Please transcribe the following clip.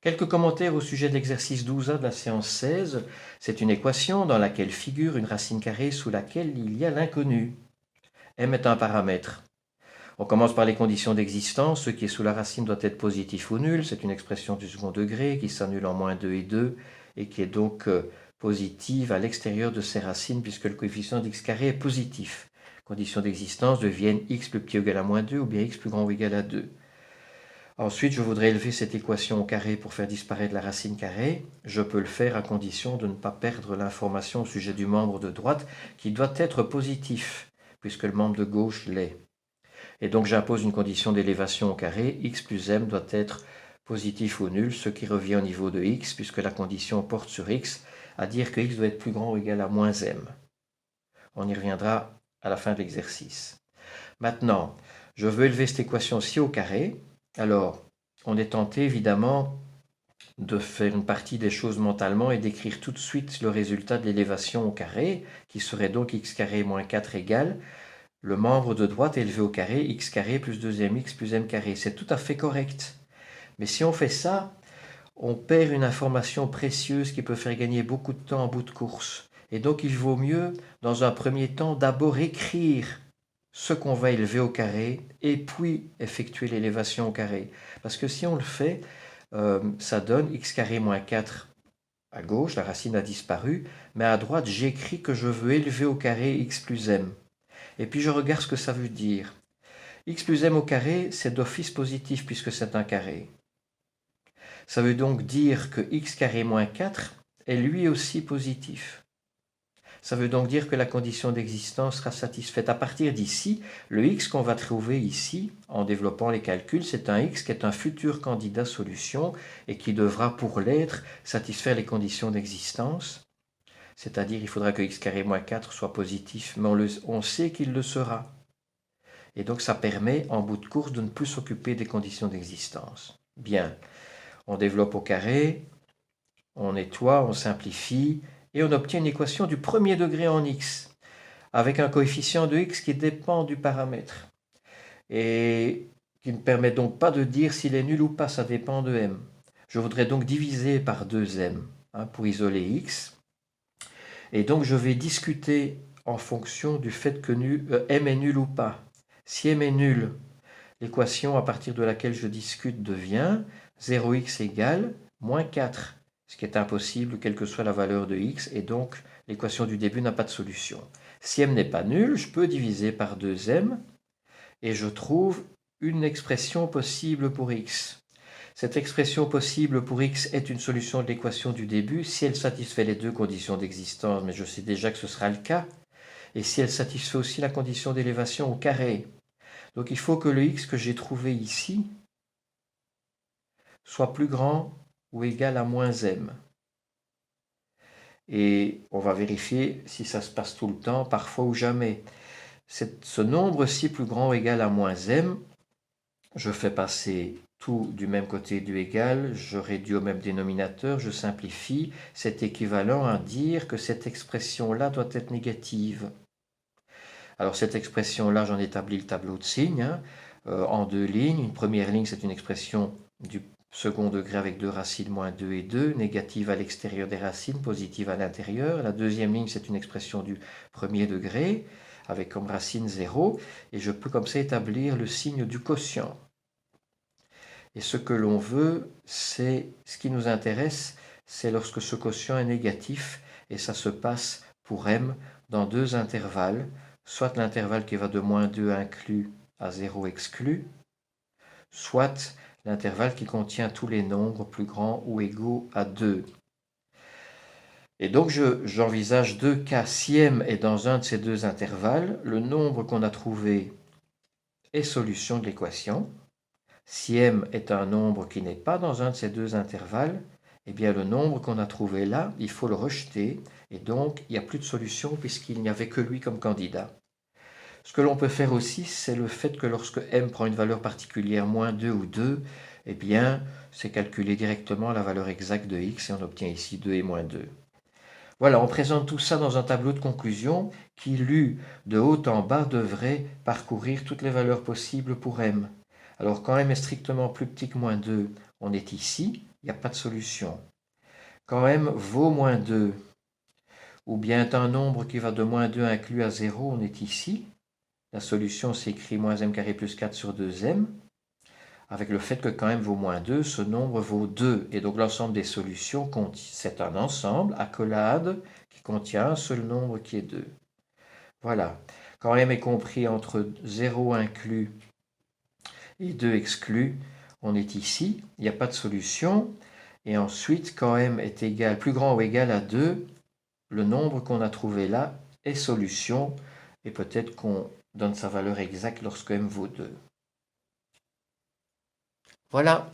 Quelques commentaires au sujet de l'exercice 12a de la séance 16. C'est une équation dans laquelle figure une racine carrée sous laquelle il y a l'inconnu. M est un paramètre. On commence par les conditions d'existence. Ce qui est sous la racine doit être positif ou nul. C'est une expression du second degré qui s'annule en moins 2 et 2 et qui est donc positive à l'extérieur de ces racines puisque le coefficient d'x carré est positif. Conditions d'existence deviennent x plus petit ou égal à moins 2 ou bien x plus grand ou égal à 2. Ensuite, je voudrais élever cette équation au carré pour faire disparaître la racine carrée. Je peux le faire à condition de ne pas perdre l'information au sujet du membre de droite qui doit être positif, puisque le membre de gauche l'est. Et donc j'impose une condition d'élévation au carré, x plus m doit être positif ou nul, ce qui revient au niveau de x, puisque la condition porte sur x, à dire que x doit être plus grand ou égal à moins m. On y reviendra à la fin de l'exercice. Maintenant, je veux élever cette équation-ci au carré. Alors, on est tenté évidemment de faire une partie des choses mentalement et d'écrire tout de suite le résultat de l'élévation au carré, qui serait donc x carré moins 4 égale le membre de droite élevé au carré, x carré plus 2mx plus m carré. C'est tout à fait correct. Mais si on fait ça, on perd une information précieuse qui peut faire gagner beaucoup de temps en bout de course. Et donc il vaut mieux, dans un premier temps, d'abord écrire ce qu'on va élever au carré et puis effectuer l'élévation au carré. Parce que si on le fait, ça donne x carré moins 4 à gauche, la racine a disparu, mais à droite j'écris que je veux élever au carré x plus m. Et puis je regarde ce que ça veut dire. X plus m au carré, c'est d'office positif puisque c'est un carré. Ça veut donc dire que x carré moins 4 est lui aussi positif. Ça veut donc dire que la condition d'existence sera satisfaite. À partir d'ici, le x qu'on va trouver ici, en développant les calculs, c'est un x qui est un futur candidat solution et qui devra, pour l'être, satisfaire les conditions d'existence. C'est-à-dire il faudra que x carré moins 4 soit positif, mais on sait qu'il le sera. Et donc ça permet, en bout de course, de ne plus s'occuper des conditions d'existence. Bien, on développe au carré, on nettoie, on simplifie, et on obtient une équation du premier degré en x, avec un coefficient de x qui dépend du paramètre, et qui ne permet donc pas de dire s'il est nul ou pas, ça dépend de m. Je voudrais donc diviser par 2m pour isoler x, et donc je vais discuter en fonction du fait que m est nul ou pas. Si m est nul, l'équation à partir de laquelle je discute devient 0x égale moins 4, ce qui est impossible quelle que soit la valeur de x, et donc l'équation du début n'a pas de solution. Si m n'est pas nul, je peux diviser par 2m, et je trouve une expression possible pour x. Cette expression possible pour x est une solution de l'équation du début si elle satisfait les deux conditions d'existence, mais je sais déjà que ce sera le cas, et si elle satisfait aussi la condition d'élévation au carré. Donc il faut que le x que j'ai trouvé ici soit plus grand ou égal à moins m. Et on va vérifier si ça se passe tout le temps, parfois ou jamais. Ce nombre-ci plus grand ou égal à moins m, je fais passer tout du même côté du égal, je réduis au même dénominateur, je simplifie. C'est équivalent à dire que cette expression-là doit être négative. Alors cette expression-là, j'en établis le tableau de signes en deux lignes. Une première ligne, c'est une expression du second degré avec deux racines moins 2 et 2, négative à l'extérieur des racines, positive à l'intérieur. La deuxième ligne, c'est une expression du premier degré avec comme racine 0. Et je peux comme ça établir le signe du quotient. Et ce que l'on veut, c'est ce qui nous intéresse, c'est lorsque ce quotient est négatif, et ça se passe pour m dans deux intervalles, soit l'intervalle qui va de moins 2 inclus à 0 exclu, soit l'intervalle qui contient tous les nombres plus grands ou égaux à 2. Et donc j'envisage deux cas. Si m est dans un de ces deux intervalles, le nombre qu'on a trouvé est solution de l'équation. Si m est un nombre qui n'est pas dans un de ces deux intervalles, eh bien le nombre qu'on a trouvé là, il faut le rejeter, et donc il n'y a plus de solution puisqu'il n'y avait que lui comme candidat. Ce que l'on peut faire aussi, c'est le fait que lorsque m prend une valeur particulière, moins 2 ou 2, eh bien c'est calculer directement la valeur exacte de x, et on obtient ici 2 et moins 2. Voilà, on présente tout ça dans un tableau de conclusion qui, lu de haut en bas, devrait parcourir toutes les valeurs possibles pour m. Alors quand m est strictement plus petit que moins 2, on est ici, il n'y a pas de solution. Quand m vaut moins 2, ou bien est un nombre qui va de moins 2 inclus à 0, on est ici. La solution s'écrit moins m carré plus 4 sur 2m, avec le fait que quand m vaut moins 2, ce nombre vaut 2. Et donc l'ensemble des solutions, c'est un ensemble, accolade, qui contient un seul nombre qui est 2. Voilà. Quand m est compris entre 0 inclus et 2 exclus, on est ici, il n'y a pas de solution. Et ensuite, quand m est égal, plus grand ou égal à 2, le nombre qu'on a trouvé là est solution, et peut-être qu'on donne sa valeur exacte lorsque m vaut 2. Voilà.